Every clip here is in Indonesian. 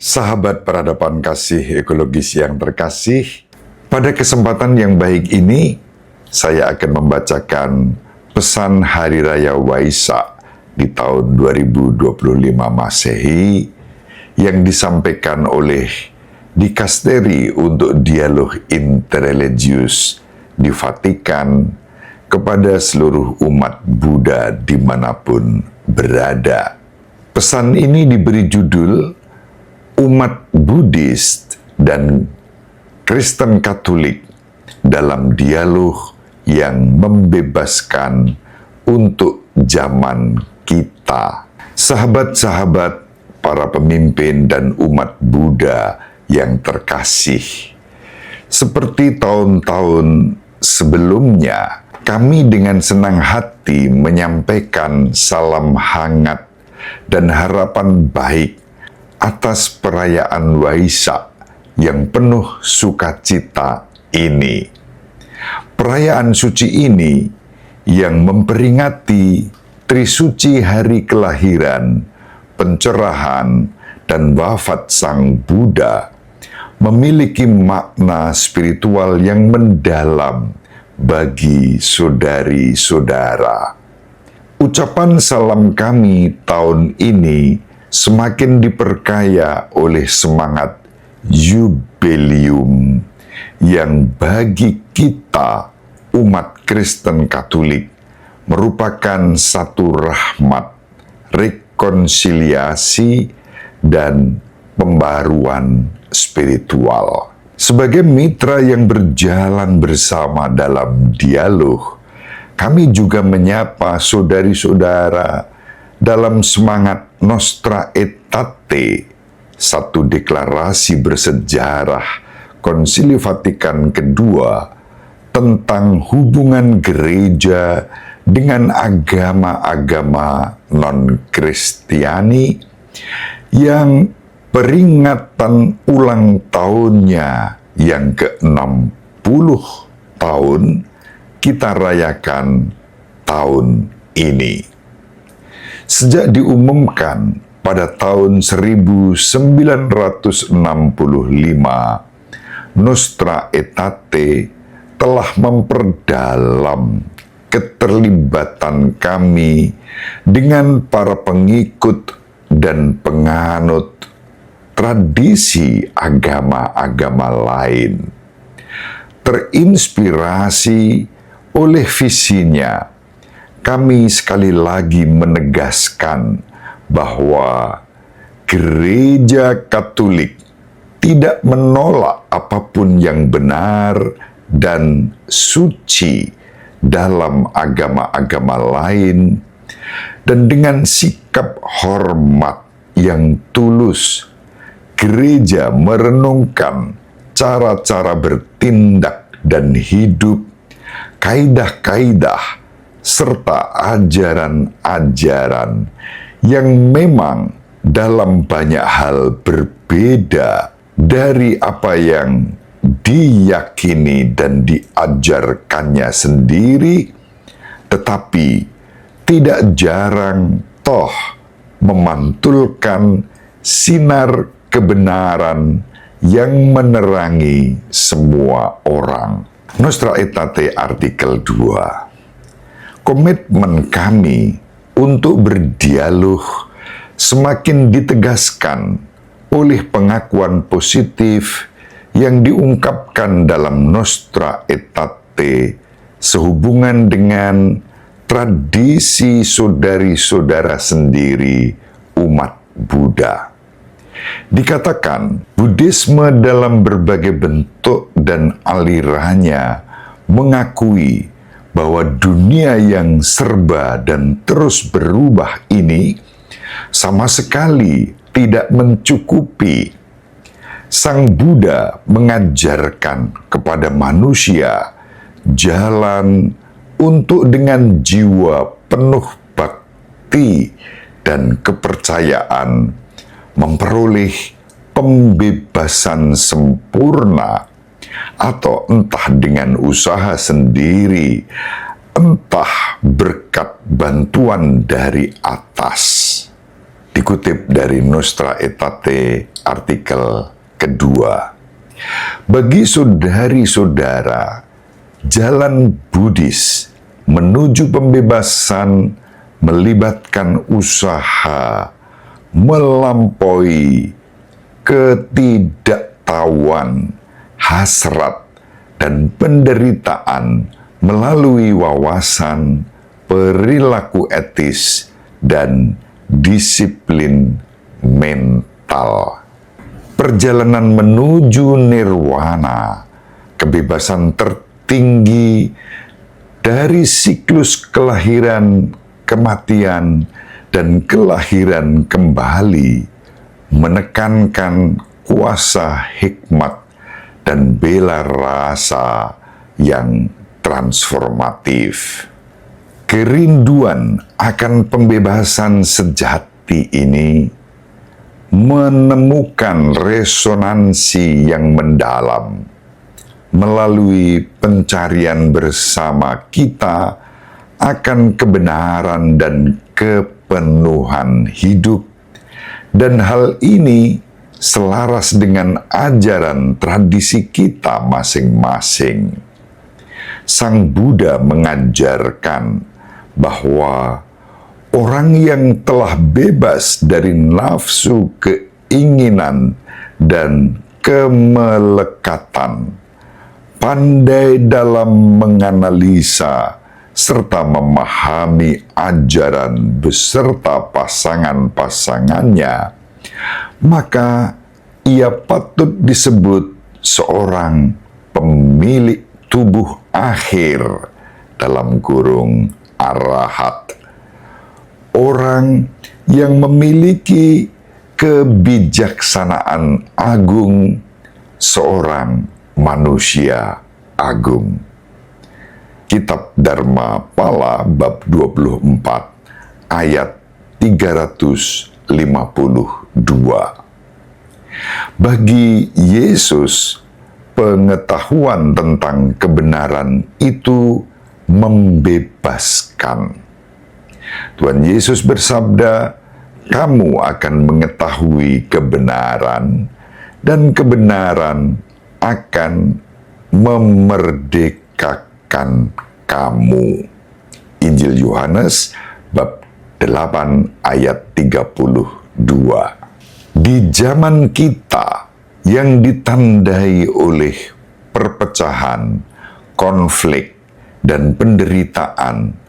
Sahabat peradaban kasih ekologis yang terkasih, pada kesempatan yang baik ini, saya akan membacakan pesan Hari Raya Waisak di tahun 2025 Masehi yang disampaikan oleh Dikasteri untuk Dialog Interreligius di Vatikan kepada seluruh umat Buddha dimanapun berada. Pesan ini diberi judul Umat Buddhis dan Kristen Katolik dalam dialog yang membebaskan untuk zaman kita. Sahabat-sahabat, para pemimpin dan umat Buddha yang terkasih, seperti tahun-tahun sebelumnya, kami dengan senang hati menyampaikan salam hangat dan harapan baik atas perayaan Waisak yang penuh sukacita ini. Perayaan suci ini yang memperingati Trisuci hari kelahiran, pencerahan, dan wafat Sang Buddha memiliki makna spiritual yang mendalam bagi saudari-saudara. Ucapan salam kami tahun ini semakin diperkaya oleh semangat Yubelium yang bagi kita umat Kristen Katolik merupakan satu rahmat, rekonsiliasi, dan pembaruan spiritual. Sebagai mitra yang berjalan bersama dalam dialog, kami juga menyapa saudari-saudara dalam semangat Nostra Aetate, satu deklarasi bersejarah Konsili Vatikan II tentang hubungan gereja dengan agama-agama non-Kristiani yang peringatan ulang tahunnya yang ke-60 tahun kita rayakan tahun ini. Sejak diumumkan pada tahun 1965, Nostra Aetate telah memperdalam keterlibatan kami dengan para pengikut dan penganut tradisi agama-agama lain. Terinspirasi oleh visinya, kami sekali lagi menegaskan bahwa Gereja Katolik tidak menolak apapun yang benar dan suci dalam agama-agama lain, dan dengan sikap hormat yang tulus, gereja merenungkan cara-cara bertindak dan hidup, kaidah-kaidah, serta ajaran-ajaran yang memang dalam banyak hal berbeda dari apa yang diyakini dan diajarkannya sendiri, tetapi tidak jarang toh memantulkan sinar kebenaran yang menerangi semua orang. Nostra Aetate artikel 2. Komitmen kami untuk berdialog semakin ditegaskan oleh pengakuan positif yang diungkapkan dalam Nostra Aetate sehubungan dengan tradisi saudari-saudara sendiri umat Buddha. Dikatakan, Buddhisme dalam berbagai bentuk dan alirannya mengakui bahwa dunia yang serba dan terus berubah ini sama sekali tidak mencukupi. Sang Buddha mengajarkan kepada manusia jalan untuk dengan jiwa penuh bakti dan kepercayaan memperoleh pembebasan sempurna, atau entah dengan usaha sendiri, entah berkat bantuan dari atas. Dikutip dari Nostra Aetate artikel kedua. Bagi saudari-saudara, jalan Buddhis menuju pembebasan melibatkan usaha melampaui ketidaktahuan, hasrat, dan penderitaan melalui wawasan, perilaku etis, dan disiplin mental. Perjalanan menuju nirwana, kebebasan tertinggi dari siklus kelahiran, kematian, dan kelahiran kembali, menekankan kuasa hikmat dan bela rasa yang transformatif. Kerinduan akan pembebasan sejati ini menemukan resonansi yang mendalam melalui pencarian bersama kita akan kebenaran dan kepenuhan hidup, dan hal ini selaras dengan ajaran tradisi kita masing-masing. Sang Buddha mengajarkan bahwa orang yang telah bebas dari nafsu, keinginan, dan kemelekatan, pandai dalam menganalisa serta memahami ajaran beserta pasangan-pasangannya, maka ia patut disebut seorang pemilik tubuh akhir, dalam kurung arahat. Orang yang memiliki kebijaksanaan agung, seorang manusia agung. Kitab Dharma Pala bab 24 ayat 352. Bagi Yesus, pengetahuan tentang kebenaran itu membebaskan. Tuhan Yesus bersabda, "Kamu akan mengetahui kebenaran, dan kebenaran akan memerdekakan kamu." Injil Yohanes bab 8 ayat 32. Di zaman kita yang ditandai oleh perpecahan, konflik, dan penderitaan,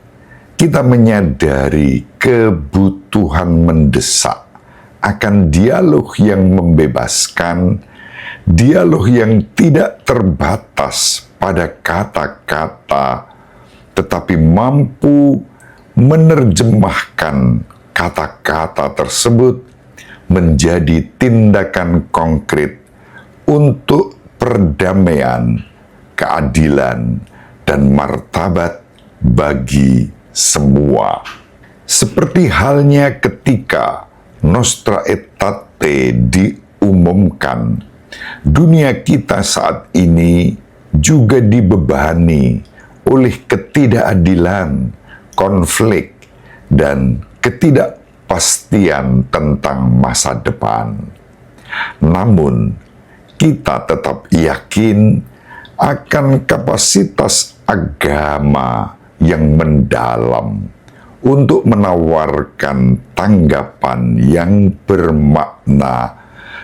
kita menyadari kebutuhan mendesak akan dialog yang membebaskan, dialog yang tidak terbatas pada kata-kata, tetapi mampu menerjemahkan kata-kata tersebut menjadi tindakan konkret untuk perdamaian, keadilan, dan martabat bagi semua. Seperti halnya ketika Nostra Aetate diumumkan, dunia kita saat ini juga dibebani oleh ketidakadilan, konflik, dan ketidakpastian tentang masa depan. Namun, kita tetap yakin akan kapasitas agama yang mendalam untuk menawarkan tanggapan yang bermakna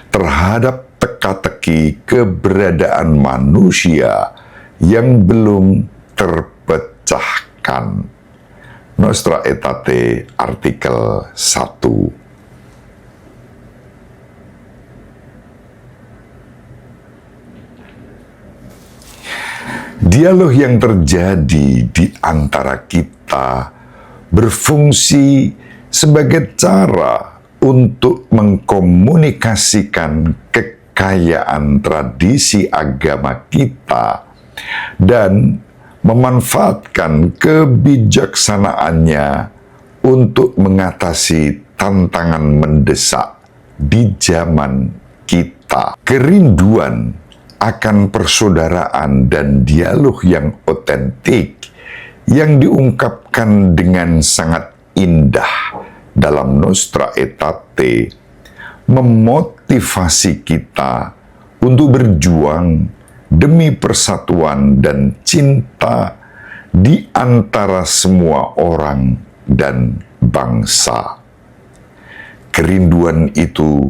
terhadap teka-teki keberadaan manusia yang belum terpecahkan. Nostra Aetate artikel 1. Dialog yang terjadi di antara kita berfungsi sebagai cara untuk mengkomunikasikan kekayaan tradisi agama kita dan memanfaatkan kebijaksanaannya untuk mengatasi tantangan mendesak di zaman kita. Kerinduan akan persaudaraan dan dialog yang otentik yang diungkapkan dengan sangat indah dalam Nostra Aetate memotivasi memotivasi kita untuk berjuang demi persatuan dan cinta di antara semua orang dan bangsa. Kerinduan itu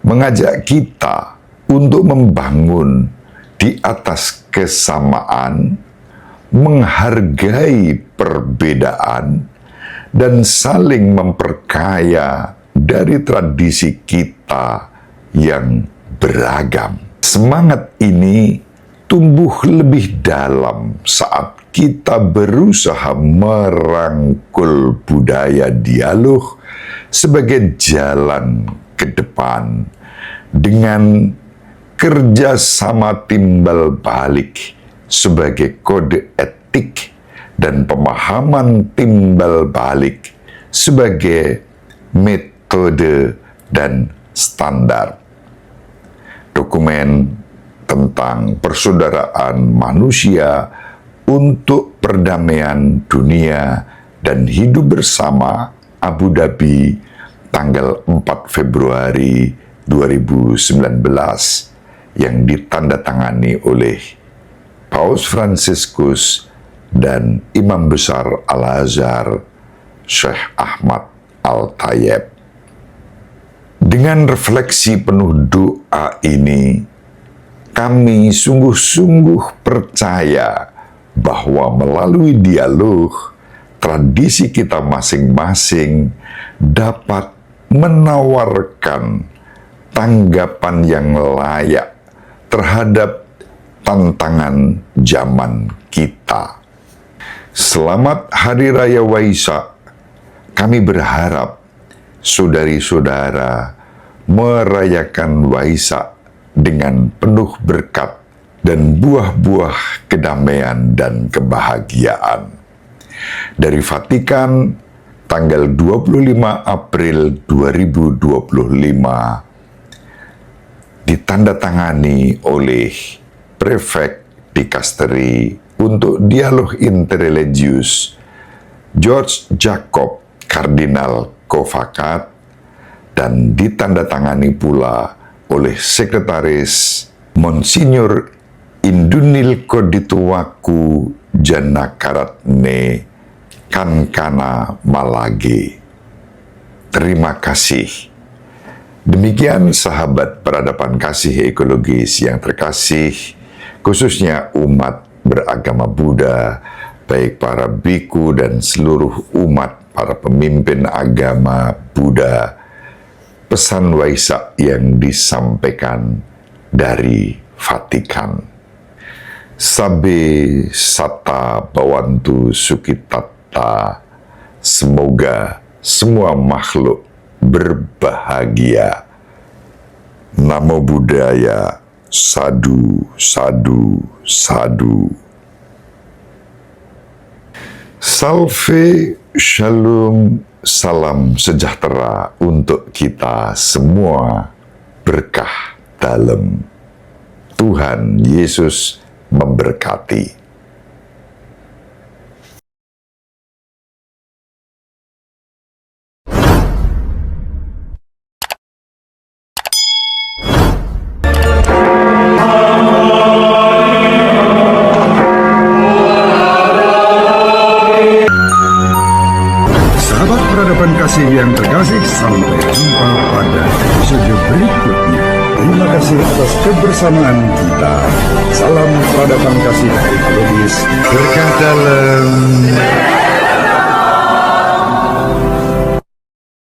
mengajak kita untuk membangun di atas kesamaan, menghargai perbedaan, dan saling memperkaya dari tradisi kita yang beragam. Semangat ini tumbuh lebih dalam saat kita berusaha merangkul budaya dialog sebagai jalan ke depan dengan kerjasama timbal balik sebagai kode etik dan pemahaman timbal balik sebagai metode dan standar. Dokumen tentang persaudaraan manusia untuk perdamaian dunia dan hidup bersama Abu Dhabi tanggal 4 Februari 2019 yang ditandatangani oleh Paus Fransiskus dan Imam Besar Al-Azhar Syekh Ahmad Al-Tayeb. Dengan refleksi penuh doa ini, kami sungguh-sungguh percaya bahwa melalui dialog, tradisi kita masing-masing dapat menawarkan tanggapan yang layak terhadap tantangan zaman kita. Selamat Hari Raya Waisak. Kami berharap saudari-saudara merayakan Waisak dengan penuh berkat dan buah-buah kedamaian dan kebahagiaan. Dari Vatikan, tanggal 25 April 2025, ditandatangani oleh Prefek Dikasteri untuk Dialog Interreligius George Jacob Kardinal Kovakat dan ditandatangani pula oleh Sekretaris Monsignor Indunil Kodituwaku Janakaratne Kankana Malage. Terima kasih. Demikian sahabat peradaban kasih ekologis yang terkasih, khususnya umat beragama Buddha, baik para biku dan seluruh umat para pemimpin agama Buddha. Pesan Waisak yang disampaikan dari Vatikan. Sabe Sata Bawantu Sukitata. Semoga semua makhluk berbahagia. Namo Buddhaya. Sadu, sadu, sadu. Salve, shalom, salam sejahtera untuk kita semua. Berkah dalam. Tuhan Yesus memberkati. Sahabat peradaban kasih yang terkasih, sampai jumpa pada episode berikutnya. Terima kasih atas kebersamaan kita. Salam peradaban kasih ekologis. Berkah dalam.